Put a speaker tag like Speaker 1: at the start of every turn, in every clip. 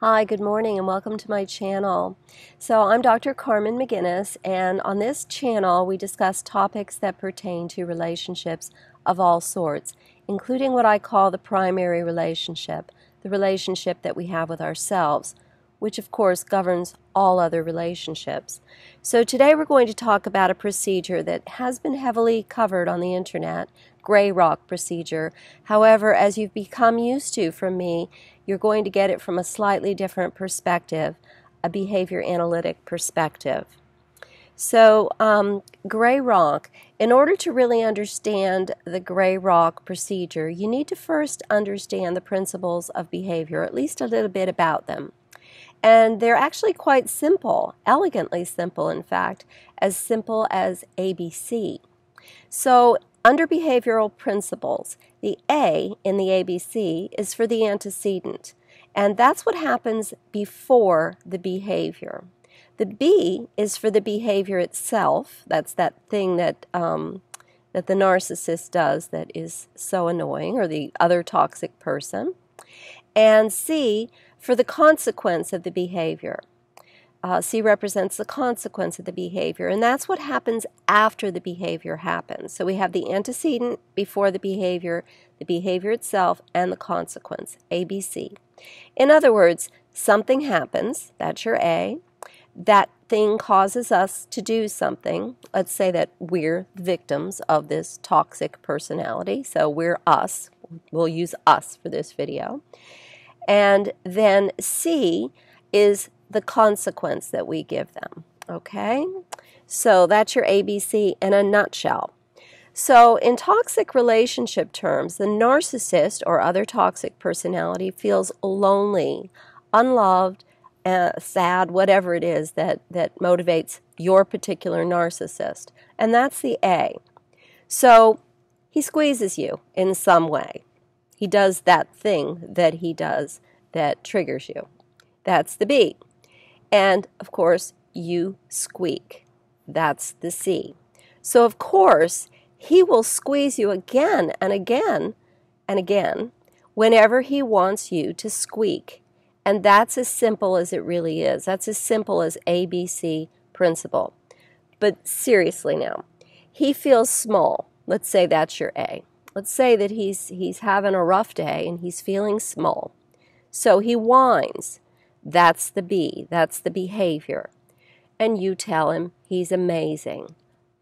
Speaker 1: Hi, good morning and welcome to my channel. So I'm Dr. Carmen McGinnis, and on this channel we discuss topics that pertain to relationships of all sorts, including what I call the primary relationship, the relationship that we have with ourselves, which of course governs all other relationships. So today we're going to talk about a procedure that has been heavily covered on the internet, gray rock procedure. However, as you've become used to from me, you're going to get it from a slightly different perspective, a behavior analytic perspective. So, gray rock, in order to really understand the gray rock procedure, you need to first understand the principles of behavior, at least a little bit about them. And they're actually quite simple, elegantly simple, in fact, as simple as ABC. So, under behavioral principles, the A in the ABC is for the antecedent, and that's what happens before the behavior. The B is for the behavior itself. That's that thing that the narcissist does that is so annoying, or the other toxic person. And C for the consequence of the behavior. C represents the consequence of the behavior, and that's what happens after the behavior happens. So we have the antecedent before the behavior itself, and the consequence, ABC. In other words, something happens, that's your A. That thing causes us to do something. Let's say that we're victims of this toxic personality, so we're us. We'll use us for this video. And then C is the consequence that we give them, okay? So that's your ABC in a nutshell. So in toxic relationship terms, the narcissist or other toxic personality feels lonely, unloved, sad, whatever it is that motivates your particular narcissist. And that's the A. So he squeezes you in some way. He does that thing that he does that triggers you. That's the B. And, of course, you squeak. That's the C. So, of course, he will squeeze you again and again and again whenever he wants you to squeak. And that's as simple as it really is. That's as simple as ABC principle. But seriously now, he feels small. Let's say that's your A. Let's say that he's having a rough day and he's feeling small. So he whines. That's the B. That's the behavior. And you tell him he's amazing.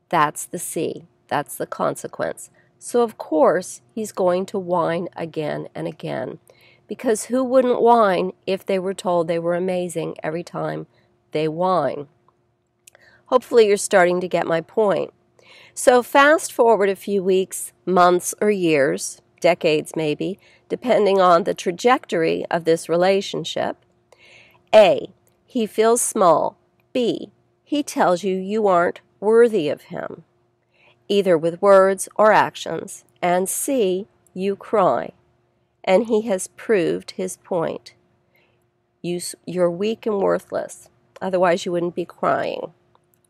Speaker 1: That's the C. That's the consequence. So of course he's going to whine again and again. Because who wouldn't whine if they were told they were amazing every time they whine? Hopefully you're starting to get my point. So fast forward a few weeks, months, or years, decades maybe, depending on the trajectory of this relationship. A, he feels small. B, he tells you you aren't worthy of him, either with words or actions. And C, you cry. And he has proved his point. You're weak and worthless. Otherwise you wouldn't be crying.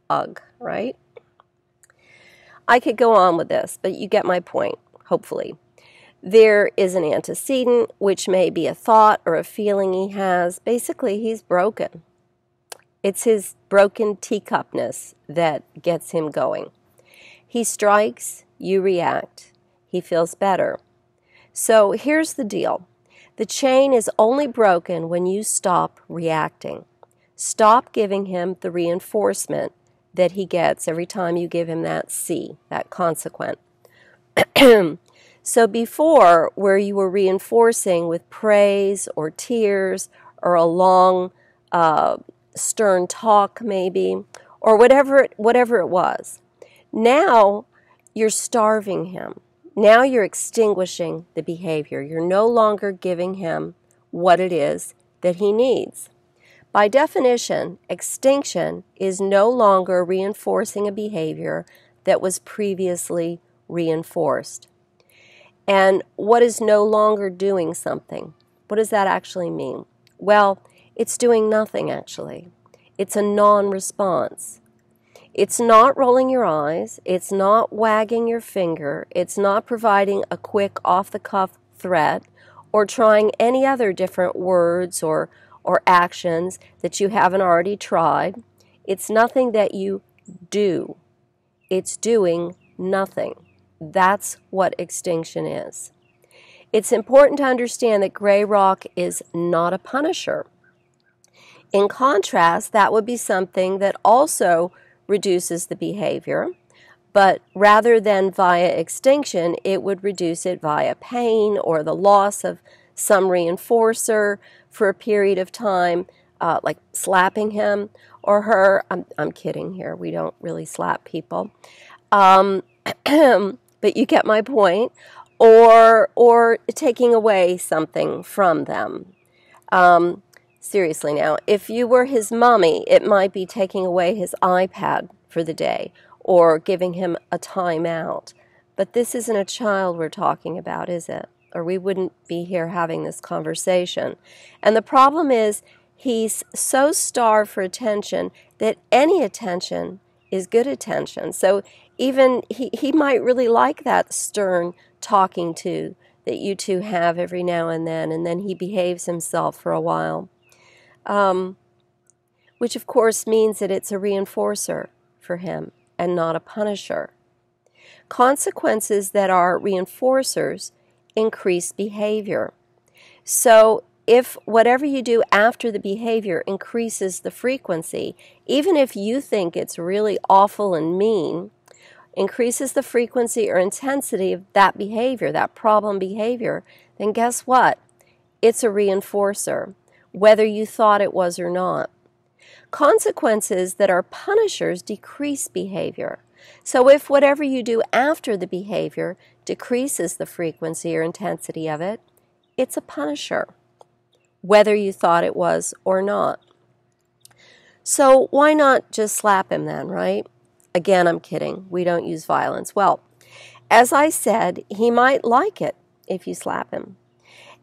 Speaker 1: Ugh, right? I could go on with this, but you get my point, hopefully. There is an antecedent, which may be a thought or a feeling he has. Basically, he's broken. It's his broken teacupness that gets him going. He strikes, you react. He feels better. So here's the deal. The chain is only broken when you stop reacting. Stop giving him the reinforcement that he gets every time you give him that C, that consequent. So before, where you were reinforcing with praise or tears or a long, stern talk maybe, or whatever it was, now you're starving him. Now you're extinguishing the behavior. You're no longer giving him what it is that he needs. By definition, extinction is no longer reinforcing a behavior that was previously reinforced. And what is no longer doing something? What does that actually mean? Well, it's doing nothing actually. It's a non-response. It's not rolling your eyes. It's not wagging your finger. It's not providing a quick off-the-cuff threat or trying any other different words or or actions that you haven't already tried. It's nothing that you do. It's doing nothing. That's what extinction is. It's important to understand that gray rock is not a punisher. In contrast, that would be something that also reduces the behavior, but rather than via extinction, it would reduce it via pain or the loss of some reinforcer for a period of time, like slapping him or her. I'm kidding here. We don't really slap people. But you get my point. Or taking away something from them. Seriously now, if you were his mommy, it might be taking away his iPad for the day or giving him a timeout. But this isn't a child we're talking about, is it? Or we wouldn't be here having this conversation. And the problem is he's so starved for attention that any attention is good attention. So even he might really like that stern talking to that you two have every now and then he behaves himself for a while. Which of course means that it's a reinforcer for him and not a punisher. Consequences that are reinforcers increase behavior. So if whatever you do after the behavior increases the frequency, even if you think it's really awful and mean, increases the frequency or intensity of that behavior, that problem behavior, then guess what? It's a reinforcer, whether you thought it was or not. Consequences that are punishers decrease behavior. So if whatever you do after the behavior decreases the frequency or intensity of it, it's a punisher, whether you thought it was or not. So why not just slap him then, right? Again, I'm kidding. We don't use violence. Well, as I said, he might like it if you slap him.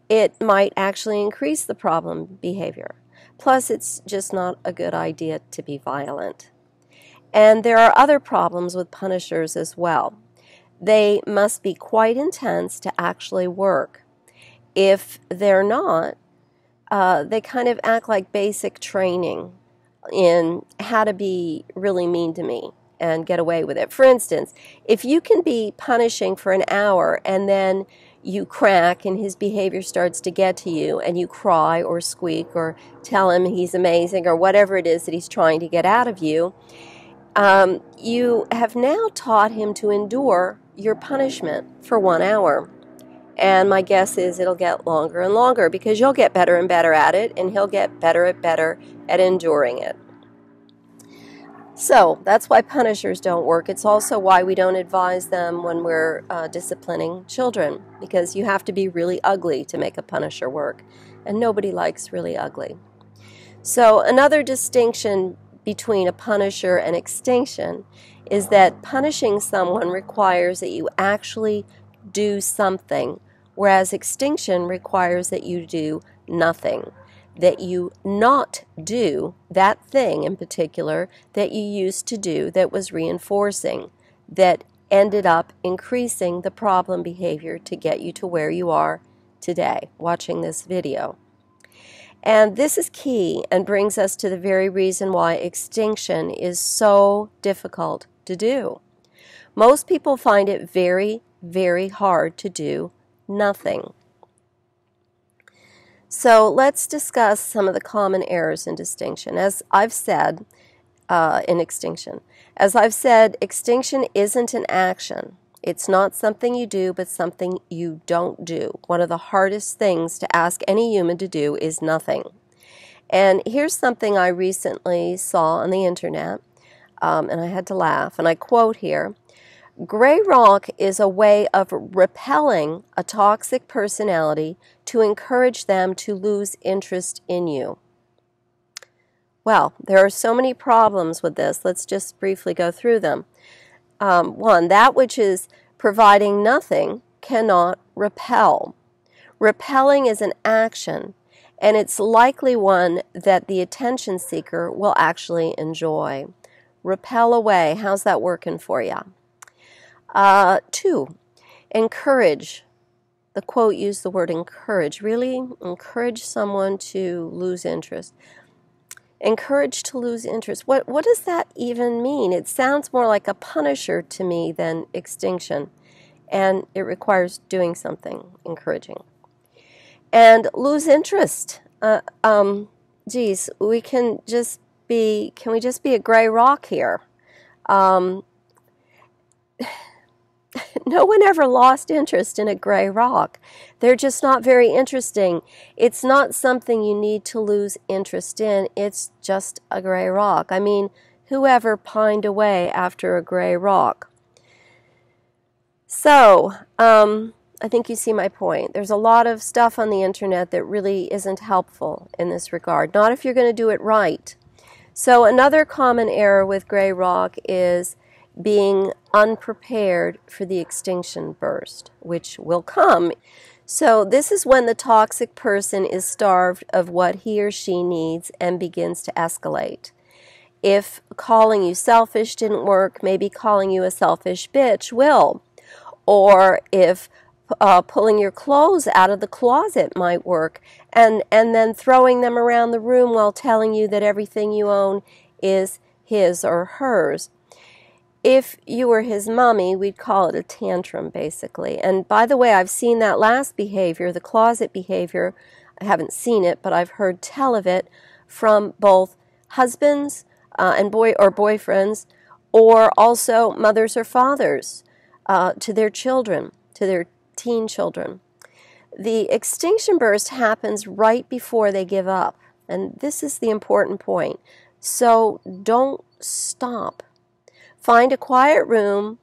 Speaker 1: It might actually increase the problem behavior. Plus, it's just not a good idea to be violent. And there are other problems with punishers as well. They must be quite intense to actually work. If they're not, they kind of act like basic training in how to be really mean to me and get away with it. For instance, if you can be punishing for an hour and then you crack and his behavior starts to get to you and you cry or squeak or tell him he's amazing or whatever it is that he's trying to get out of you, you have now taught him to endure your punishment for 1 hour. And my guess is it'll get longer and longer because you'll get better and better at it and he'll get better at enduring it. So that's why punishers don't work. It's also why we don't advise them when we're disciplining children, because you have to be really ugly to make a punisher work, and nobody likes really ugly. So another distinction between a punisher and extinction is that punishing someone requires that you actually do something, whereas extinction requires that you do nothing. That you not do that thing in particular that you used to do that was reinforcing, that ended up increasing the problem behavior to get you to where you are today, watching this video. And this is key and brings us to the very reason why extinction is so difficult to do. Most people find it very, very hard to do nothing. So let's discuss some of the common errors in distinction. As I've said, in extinction. As I've said, extinction isn't an action. It's not something you do, but something you don't do. One of the hardest things to ask any human to do is nothing. And here's something I recently saw on the internet, and I had to laugh, and I quote here, "Gray rock is a way of repelling a toxic personality to encourage them to lose interest in you." Well, there are so many problems with this. Let's just briefly go through them. One, that which is providing nothing cannot repel. Repelling is an action, and it's likely one that the attention seeker will actually enjoy. Repel away. How's that working for you? Two, encourage. the quote used the word encourage. Really encourage someone to lose interest. Encourage to lose interest. What does that even mean? It sounds more like a punisher to me than extinction, and it requires doing something encouraging. And lose interest. Geez, can we just be a gray rock here? No one ever lost interest in a gray rock. They're just not very interesting. It's not something you need to lose interest in. It's just a gray rock. I mean, whoever pined away after a gray rock? So, I think you see my point. There's a lot of stuff on the internet that really isn't helpful in this regard. Not if you're going to do it right. So another common error with gray rock is being unprepared for the extinction burst, which will come. So this is when the toxic person is starved of what he or she needs and begins to escalate. If calling you selfish didn't work, maybe calling you a selfish bitch will. Or if pulling your clothes out of the closet might work, and then throwing them around the room while telling you that everything you own is his or hers. If you were his mommy, we'd call it a tantrum, basically. And by the way, I've seen that last behavior, the closet behavior. I haven't seen it, but I've heard tell of it from both husbands and boyfriends, or also mothers or fathers to their children, to their teen children. The extinction burst happens right before they give up, and this is the important point. So don't stop. Find a quiet room.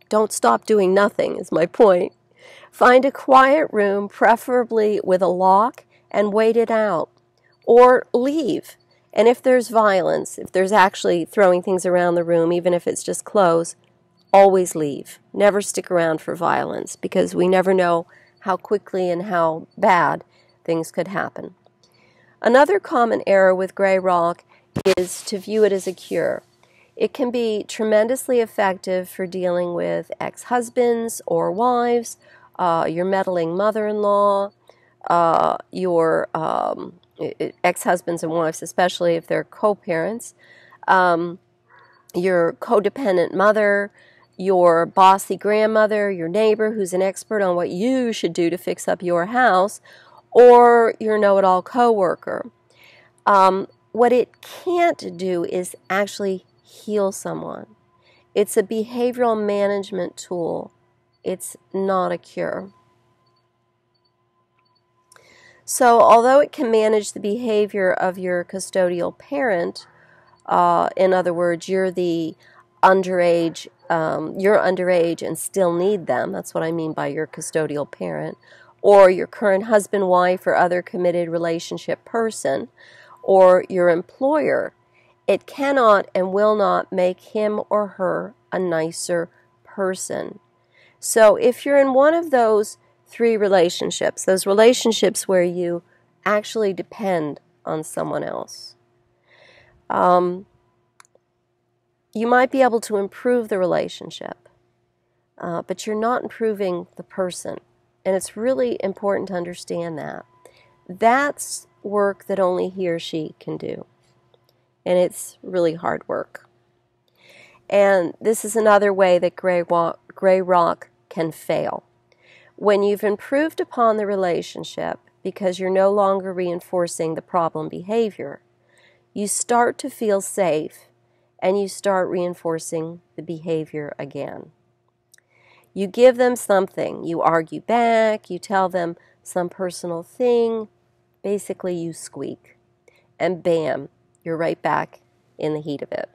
Speaker 1: Don't stop doing nothing is my point. Find a quiet room, preferably with a lock, and wait it out. Or leave. And if there's violence, if there's actually throwing things around the room, even if it's just clothes, always leave. Never stick around for violence, because we never know how quickly and how bad things could happen. Another common error with gray rock is to view it as a cure. It can be tremendously effective for dealing with ex-husbands or wives, your meddling mother-in-law, your ex-husbands and wives, especially if they're co-parents, your codependent mother, your bossy grandmother, your neighbor who's an expert on what you should do to fix up your house, or your know-it-all coworker. What it can't do is actually heal someone. It's a behavioral management tool. It's not a cure. So although it can manage the behavior of your custodial parent, in other words, you're underage and still need them, that's what I mean by your custodial parent, or your current husband, wife, or other committed relationship person, or your employer, it cannot and will not make him or her a nicer person. So if you're in one of those three relationships, those relationships where you actually depend on someone else, you might be able to improve the relationship, but you're not improving the person. And it's really important to understand that. That's work that only he or she can do. And it's really hard work. And this is another way that gray rock can fail. When you've improved upon the relationship because you're no longer reinforcing the problem behavior, you start to feel safe and you start reinforcing the behavior again. You give them something, you argue back, you tell them some personal thing, basically you squeak, and bam, you're right back in the heat of it.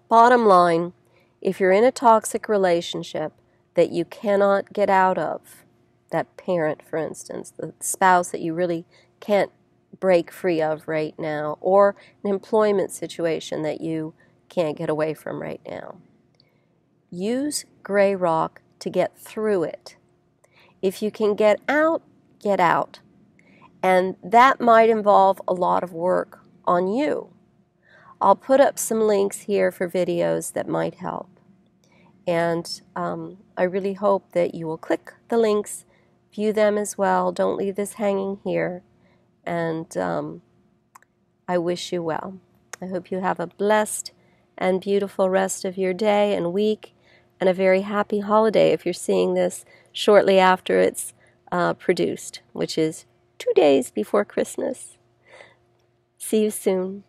Speaker 1: Bottom line, if you're in a toxic relationship that you cannot get out of, that parent, for instance, the spouse that you really can't break free of right now, or an employment situation that you can't get away from right now, use gray rock to get through it. If you can get out, get out. And that might involve a lot of work on you. I'll put up some links here for videos that might help. And I really hope that you will click the links, view them as well. Don't leave this hanging here. And I wish you well. I hope you have a blessed and beautiful rest of your day and week, and a very happy holiday if you're seeing this shortly after it's produced, which is 2 days before Christmas. See you soon.